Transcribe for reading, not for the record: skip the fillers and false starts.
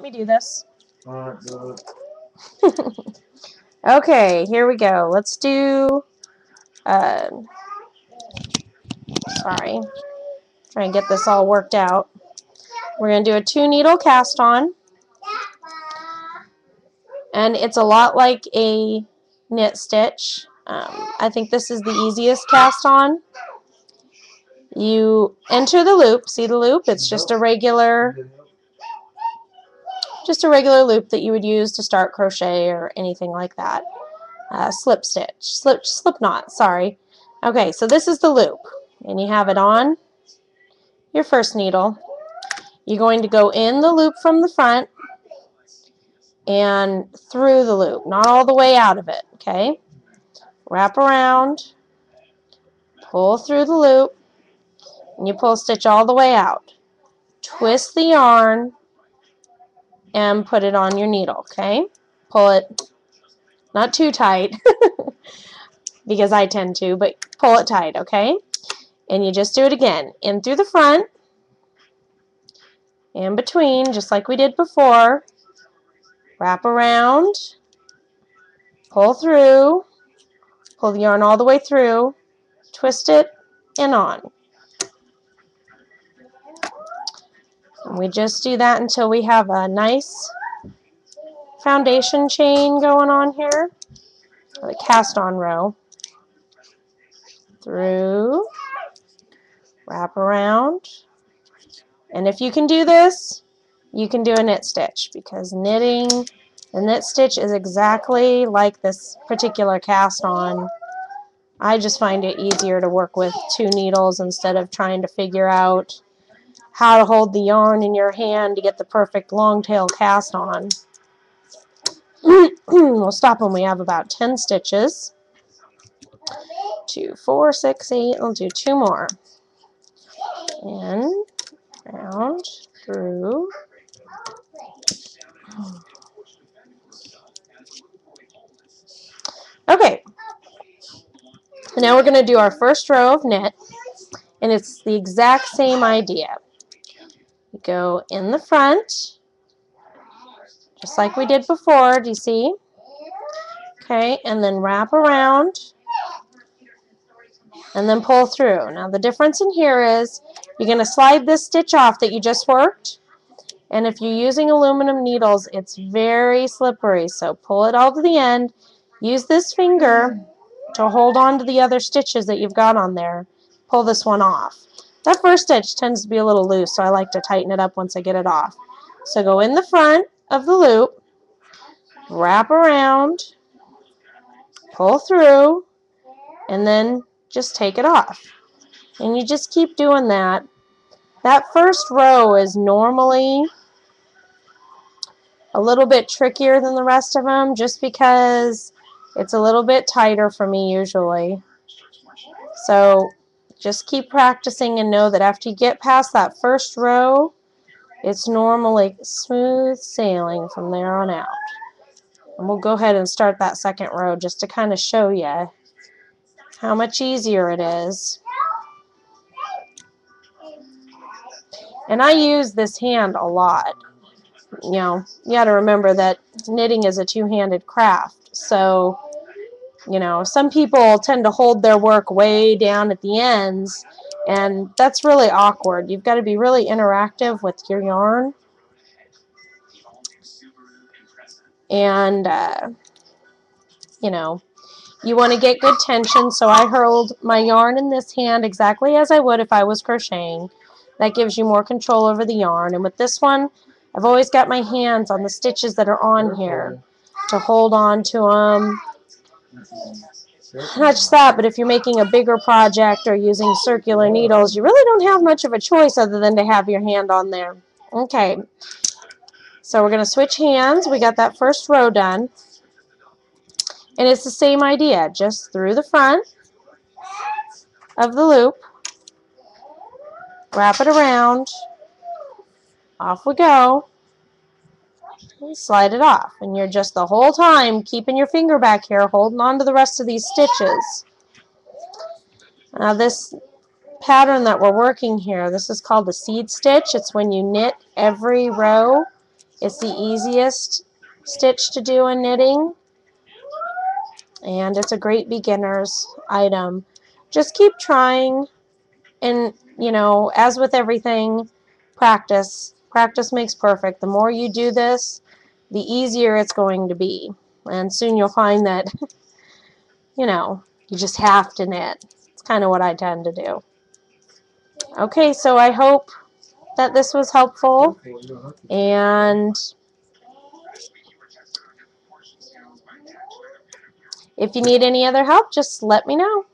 me do this. Okay, here we go. Let's do, sorry, try and get this all worked out. We're going to do a 2-needle cast on, and it's a lot like a knit stitch. I think this is the easiest cast on. You enter the loop. See the loop? It's just a regular loop that you would use to start crochet or anything like that. Slip knot, sorry. Okay, so this is the loop, and you have it on your first needle. You're going to go in the loop from the front and through the loop, not all the way out of it, okay? Wrap around, pull through the loop, and you pull a stitch all the way out. Twist the yarn and put it on your needle, okay? Pull it, not too tight, because I tend to, but pull it tight, okay? And you just do it again. In through the front, in between, just like we did before. Wrap around, pull through, pull the yarn all the way through, twist it, and on. And we just do that until we have a nice foundation chain going on here, the cast on row. Through, wrap around, and if you can do this, you can do a knit stitch, because knitting, the knit stitch is exactly like this particular cast on. I just find it easier to work with 2 needles instead of trying to figure out how to hold the yarn in your hand to get the perfect long tail cast on. We'll stop when we have about 10 stitches. 2, 4, 6, 8. I'll do 2 more. In, round, through. Okay. Now we're going to do our first row of knit, and it's the exact same idea. You go in the front, just like we did before, do you see? Okay, and then wrap around, and then pull through. Now the difference in here is you're going to slide this stitch off that you just worked, and if you're using aluminum needles, it's very slippery, so pull it all to the end. Use this finger to hold on to the other stitches that you've got on there. Pull this one off. That first stitch tends to be a little loose, so I like to tighten it up once I get it off. So go in the front of the loop, wrap around, pull through, and then just take it off. And you just keep doing that. That first row is normally a little bit trickier than the rest of them, just because it's a little bit tighter for me usually. So just keep practicing and know that after you get past that first row, it's normally smooth sailing from there on out. And we'll go ahead and start that second row just to kind of show you how much easier it is. And I use this hand a lot. You know, you got to remember that knitting is a two-handed craft. So, you know, some people tend to hold their work way down at the ends, and that's really awkward. You've got to be really interactive with your yarn. And, you know, you want to get good tension, so I hold my yarn in this hand exactly as I would if I was crocheting. That gives you more control over the yarn. And with this one, I've always got my hands on the stitches that are on here to hold on to them. Not just that, but if you're making a bigger project or using circular needles, you really don't have much of a choice other than to have your hand on there. Okay, so we're going to switch hands. We got that first row done. And it's the same idea, just through the front of the loop, wrap it around, off we go, and slide it off. And you're just the whole time keeping your finger back here, holding on to the rest of these stitches. Now this pattern that we're working here, this is called the seed stitch. It's when you knit every row It's the easiest stitch to do in knitting, and it's a great beginner's item. Just keep trying, and you know, as with everything, practice. Practice makes perfect. The more you do this, the easier it's going to be. And soon you'll find that, you know, you just have to knit. It's kind of what I tend to do. Okay, so I hope that this was helpful, and if you need any other help, just let me know.